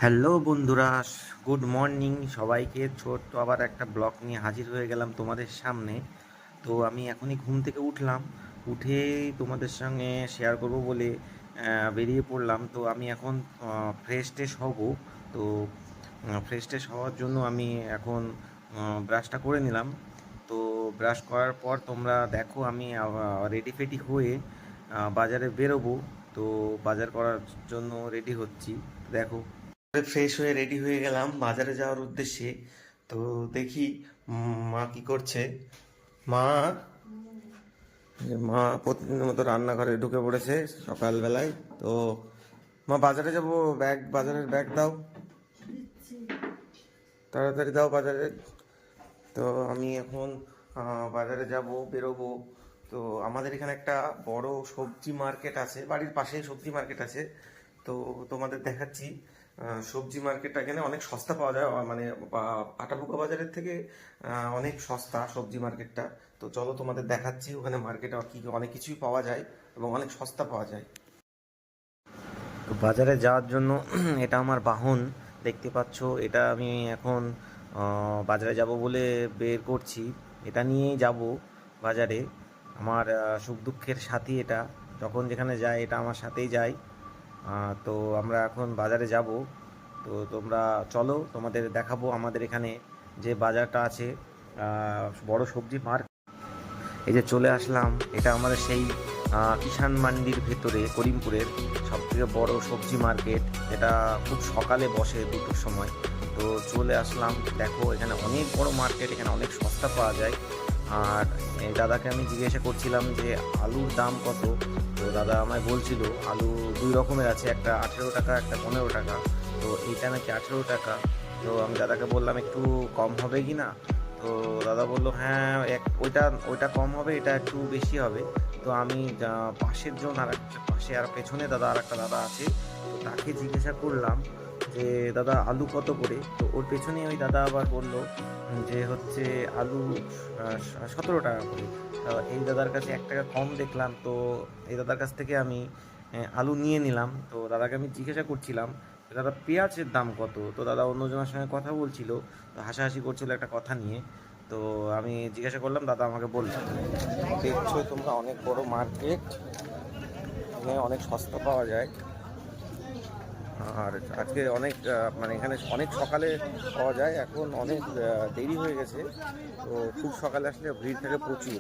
Hello বন্ধুরা, good morning সবাইকে। ছোট্ট আবার একটা ব্লগ নিয়ে হাজির হয়ে গেলাম তোমাদের সামনে। তো আমি এখনই ঘুম থেকে উঠলাম, উঠেই তোমাদের সঙ্গে শেয়ার করব বলে বেরিয়ে পড়লাম। তো আমি এখন ফ্রেশ ট্রেশ হব। তো ফ্রেশ ট্রেশ হওয়ার জন্য আমি এখন ব্রাশটা করে নিলাম। তো ব্রাশ করার পর তোমরা দেখো আমি রেডি ফেডি হয়ে বাজারে বেরোবো। তো বাজার করার জন্য রেডি হচ্ছি, দেখো। ফ্রেশ হয়ে রেডি হয়ে গেলাম বাজারে যাওয়ার উদ্দেশ্যে। তো দেখি মা কি করছে। মা মা প্রতিদিনের মতো রান্নাঘরে ঢুকে পড়েছে সকালবেলায়। তো মা বাজারে যাব, বাজারের ব্যাগ দাও, তাড়াতাড়ি দাও বাজারে। তো আমি এখন বাজারে যাব, বেরোবো। তো আমাদের এখানে একটা বড় সবজি মার্কেট আছে, বাড়ির পাশেই সবজি মার্কেট আছে। তো তোমাদের দেখাচ্ছি। সবজি মার্কেটটা এখানে অনেক সস্তা পাওয়া যায়, মানে আটাবুকা বাজারের থেকে অনেক সস্তা সবজি মার্কেটটা। তো চলো তোমাদের দেখাচ্ছি ওখানে মার্কেটে কি অনেক কিছুই পাওয়া যায় এবং অনেক সস্তা পাওয়া যায়। তো বাজারে যাওয়ার জন্য এটা আমার বাহন, দেখতে পাচ্ছ। এটা আমি এখন বাজারে যাব বলে বের করছি। এটা নিয়েই যাব বাজারে। আমার সুখ দুঃখের সাথী এটা, যখন যেখানে যায় এটা আমার সাথেই যায়। তো আমরা এখন বাজারে যাব। তো তোমরা চলো, তোমাদের দেখাবো আমাদের এখানে যে বাজারটা আছে, বড় সবজি মার্কেট। এই যে চলে আসলাম, এটা আমাদের সেই কিষাণ মান্ডির ভেতরে করিমপুরের সবথেকে বড় সবজি মার্কেট। এটা খুব সকালে বসে 2টোর সময়। তো চলে আসলাম, দেখো এখানে অনেক বড় মার্কেট, এখানে অনেক সস্তা পাওয়া যায়। আর এই দাদাকে আমি জিজ্ঞাসা করছিলাম যে আলুর দাম কত। তো দাদা আমায় বলছিল আলু দুই রকমের আছে, একটা 18 টাকা, একটা 15 টাকা। তো এইটা নাকি 18 টাকা। তো আমি দাদাকে বললাম একটু কম হবে কি না। তো দাদা বললো হ্যাঁ, ওইটা ওইটা কম হবে, এটা একটু বেশি হবে। তো আমি পাশের জন আর একটা পাশে আর পেছনে দাদা আর একটা দাদা আছে, তো তাকে জিজ্ঞাসা করলাম যে দাদা আলু কত করে। তো ওর পেছনে ওই দাদা আবার বললো যে হচ্ছে আলু 17 টাকা করে। এই দাদার কাছে 1 টাকা কম দেখলাম, তো এই দাদার কাছ থেকে আমি আলু নিয়ে নিলাম। তো দাদাকে আমি জিজ্ঞাসা করছিলাম দাদা পেঁয়াজের দাম কত। তো দাদা অন্যজনের সঙ্গে কথা বলছিল, তো হাসাহাসি করছিল একটা কথা নিয়ে। তো আমি জিজ্ঞাসা করলাম, দাদা আমাকে বললো। দেখছো তোমরা অনেক বড় মার্কেট, এখানে অনেক সস্তা পাওয়া যায়। আর আজকে অনেক মানে এখানে অনেক সকালে পাওয়া যায়, এখন অনেক দেরি হয়ে গেছে। তো খুব সকালে আসলে ভিড় থাকে প্রচুর।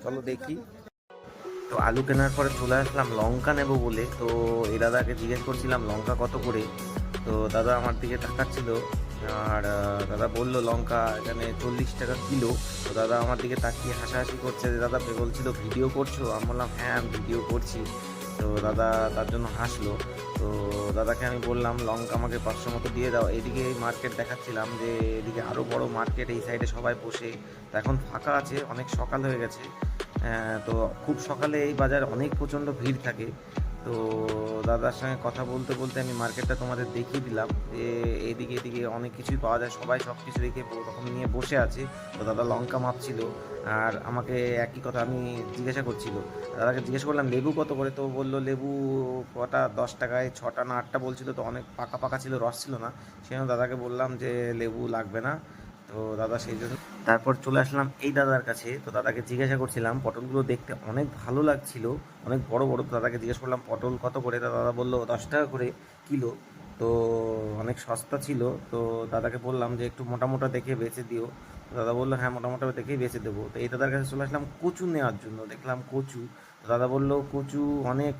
চলো দেখি। তো আলু কেনার পরে চলে আসলাম লঙ্কা নেব বলে। তো এই দাদাকে জিজ্ঞেস করছিলাম লঙ্কা কত করে। তো দাদা আমার দিকে তাকাচ্ছিল, আর দাদা বলল লঙ্কা এখানে 40 টাকা কিলো। তো দাদা আমার দিকে তাকিয়ে হাসাহাসি করছে, যে দাদা বলছিল ভিডিও করছো। আমি বললাম হ্যাঁ আমি ভিডিও করছি। তো দাদা তার জন্য হাসলো। তো দাদাকে আমি বললাম লঙ্কা আমাকে 500 মতো দিয়ে দাও। এদিকে এই মার্কেট দেখাচ্ছিলাম যে এদিকে আরও বড় মার্কেট, এই সাইডে সবাই বসে। তো এখন ফাঁকা আছে, অনেক সকাল হয়ে গেছে। তো খুব সকালে এই বাজার অনেক প্রচণ্ড ভিড় থাকে। তো দাদার সঙ্গে কথা বলতে বলতে আমি মার্কেটটা তোমাদের দেখিয়ে দিলাম যে এদিকে এদিকে অনেক কিছুই পাওয়া যায়, সবাই সব কিছু রেখে ওরকম নিয়ে বসে আছে। তো দাদা লঙ্কা মাপছিল, আর আমাকে একই কথা আমি জিজ্ঞাসা করছিল। দাদাকে জিজ্ঞেস করলাম লেবু কত করে। তো বললো লেবু কটা 10 টাকায় 6টা না 8টা বলছিল। তো অনেক পাকা পাকা ছিল, রস ছিল না। সেজন্য দাদাকে বললাম যে লেবু লাগবে না। তো দাদা সেই জন্য তারপর চলে আসলাম এই দাদার কাছে। তো দাদাকে জিজ্ঞাসা করছিলাম, পটলগুলো দেখতে অনেক ভালো লাগছিল, অনেক বড় বড়। তো দাদাকে জিজ্ঞেস করলাম পটল কত করে। তো দাদা বললো 10 টাকা করে কিলো। তো অনেক সস্তা ছিল। তো দাদাকে বললাম যে একটু মোটা মোটা দেখে বেচে দিও। তো দাদা বললো হ্যাঁ মোটা মোটা দেখেই বেচে দেবো। তো এই দাদার কাছে চলে আসলাম কচু নেওয়ার জন্য, দেখলাম কচু। তো দাদা বললো কচু অনেক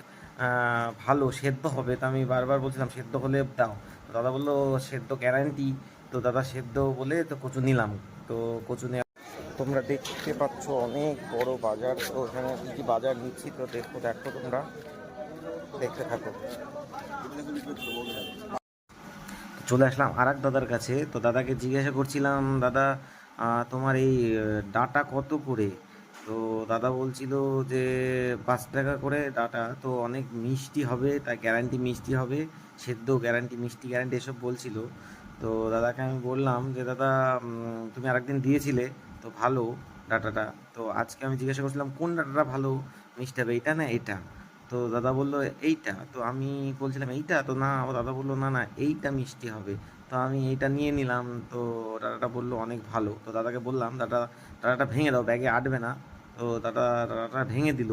ভালো সেদ্ধ হবে। তো আমি বারবার বলছিলাম সেদ্ধ হলে দাও। তো দাদা বললো সেদ্ধ গ্যারান্টি। তো দাদা সেদ্ধ বলে তো কচু নিলাম। তো কচু নেওয়া তোমরা দেখতে পাচ্ছ অনেক বড় বাজার। তো এখানে কী কী বাজার নিচ্ছি তো দেখো দেখো তোমরা দেখতে থাকো। চলে আসলাম আর এক দাদার কাছে। তো দাদাকে জিজ্ঞাসা করছিলাম দাদা তোমার এই ডাঁটা কত করে। তো দাদা বলছিল যে 5 টাকা করে ডাঁটা। তো অনেক মিষ্টি হবে, তাই গ্যারান্টি মিষ্টি হবে, সেদ্ধ গ্যারান্টি, মিষ্টি গ্যারান্টি এসব বলছিল। তো দাদাকে আমি বললাম যে দাদা তুমি আরেকদিন দিয়েছিলে তো ভালো ডাঁটাটা। তো আজকে আমি জিজ্ঞাসা করছিলাম কোন ডাঁটাটা ভালো মিষ্টি হবে, এটা না এটা। তো দাদা বললো এইটা, তো আমি বলছিলাম এইটা, তো না, দাদা বললো না না এইটা মিষ্টি হবে। তো আমি এইটা নিয়ে নিলাম। তো দাদাটা বললো অনেক ভালো। তো দাদাকে বললাম দাদাটা ভেঙে দাও, ব্যাগে আটবে না। তো দাদাটা ভেঙে দিল।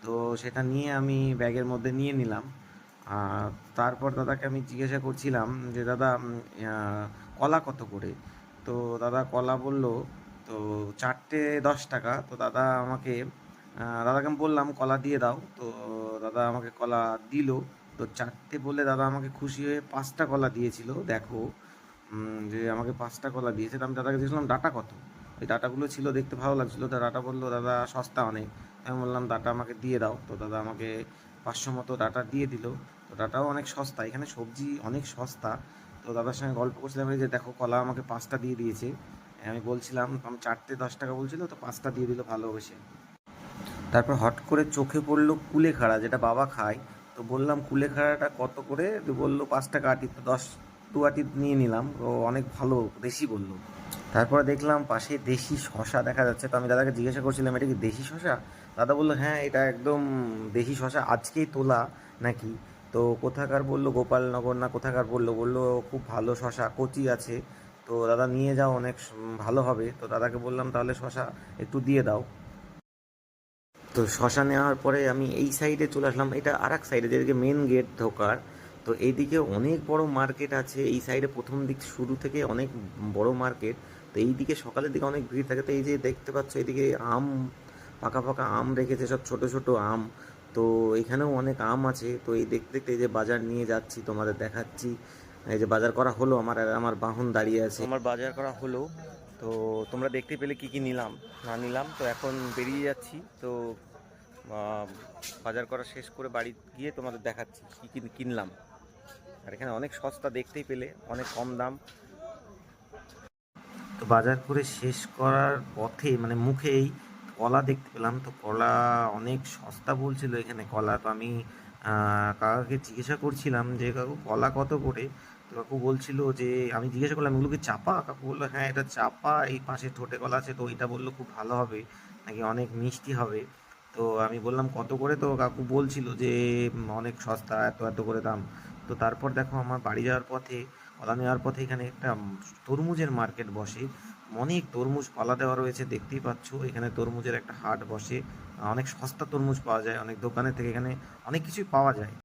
তো সেটা নিয়ে আমি ব্যাগের মধ্যে নিয়ে নিলাম। আর তারপর দাদাকে আমি জিজ্ঞাসা করছিলাম যে দাদা কলা কত করে? তো দাদা কলা বলল তো 4টে 10 টাকা। তো দাদাকে আমি বললাম কলা দিয়ে দাও। তো দাদা আমাকে কলা দিল। তো 4টে বলে দাদা আমাকে খুশি হয়ে 5টা কলা দিয়েছিল। দেখো যে আমাকে 5টা কলা দিয়েছে। তো আমি দাদাকে দিয়েছিলাম ডাটা কত। ওই ডাটাগুলো ছিল, দেখতে ভালো লাগছিলো। তো ডাটা বললো দাদা সস্তা অনেক। আমি বললাম ডাটা আমাকে দিয়ে দাও। তো দাদা আমাকে 500 মতো ডাটা দিয়ে দিল। তো ডাটাও অনেক সস্তা, এখানে সবজি অনেক সস্তা। তো দাদার সঙ্গে গল্প করছিলাম এই যে দেখো কলা আমাকে 5টা দিয়ে দিয়েছে। আমি বলছিলাম আমি 4টে 10 টাকা বলছিল, তো 5টা দিয়ে দিল ভালোবেসে। তারপর হট করে চোখে পড়লো কুলেখাড়া, যেটা বাবা খায়। তো বললাম কুলেখাড়াটা কত করে? তো বললো 5 টাকা আটি। তো 2 আটি নিয়ে নিলাম। তো অনেক ভালো, দেশি বললো। তারপরে দেখলাম পাশে দেশি শশা দেখা যাচ্ছে। তো আমি দাদাকে জিজ্ঞাসা করছিলাম এটা কি দেশি শশা? দাদা বললো হ্যাঁ এটা একদম দেশি শশা, আজকেই তোলা নাকি। তো কোথাকার বললো, গোপালনগর না কোথাকার বললো। বললো খুব ভালো শশা, কচি আছে। তো দাদা নিয়ে যাও, অনেক ভালো হবে। তো দাদাকে বললাম তাহলে শশা একটু দিয়ে দাও। তো শশা নেওয়ার পরে আমি এই সাইডে চলে আসলাম, এটা আর এক সাইডে যেদিকে মেন গেট ঢোকার। তো এইদিকে অনেক বড় মার্কেট আছে এই সাইডে, প্রথম দিক শুরু থেকে অনেক বড় মার্কেট। তো এই দিকে সকালের দিকে অনেক ভিড় থাকে। তো এই যে দেখতে পাচ্ছ এইদিকে আম, পাকা পাকা আম রেখেছে, সব ছোট ছোট আম। তো এখানেও অনেক আম আছে। তো এই দেখতে দেখতে এই যে বাজার নিয়ে যাচ্ছি, তোমাদের দেখাচ্ছি। এই যে বাজার করা হলো, আমার বাহন দাঁড়িয়ে আছে, আমার বাজার করা হলো। তো তোমরা দেখতে পেলে কি কি নিলাম না নিলাম। তো এখন বেরিয়ে যাচ্ছি। তো বাজার করা শেষ করে বাড়ি গিয়ে তোমাদের দেখাচ্ছি কী কী কিনলাম। আর এখানে অনেক সস্তা, দেখতেই পেলে অনেক কম দাম। তো বাজার করে শেষ করার পথে মানে মুখেই কলা দেখতে পেলাম। তো কলা অনেক সস্তা বলছিল এখানে কলা। তো আমি কাকাকে জিজ্ঞাসা করছিলাম যে কাকু কলা কত করে? তো কাকু বলছিল যে, আমি জিজ্ঞাসা করলাম এগুলো কি চাপা? কাকু বললো হ্যাঁ এটা চাপা, এই পাশে ঠোঁটে কলা আছে। তো এটা বললো খুব ভালো হবে নাকি, অনেক মিষ্টি হবে। তো আমি বললাম কত করে? তো কাকু বলছিল যে অনেক সস্তা, এত এত করে দাম। তো তারপর দেখো আমার বাড়ি যাওয়ার পথে, কলা নেওয়ার পথে এখানে একটা তরমুজের মার্কেট বসে। অনেক তরমুজ পালা দেওয়া রয়েছে, দেখতেই পাচ্ছ। এখানে তরমুজের একটা হাট বসে, অনেক সস্তা তরমুজ পাওয়া যায় অনেক দোকানের থেকে, এখানে অনেক কিছুই পাওয়া যায়।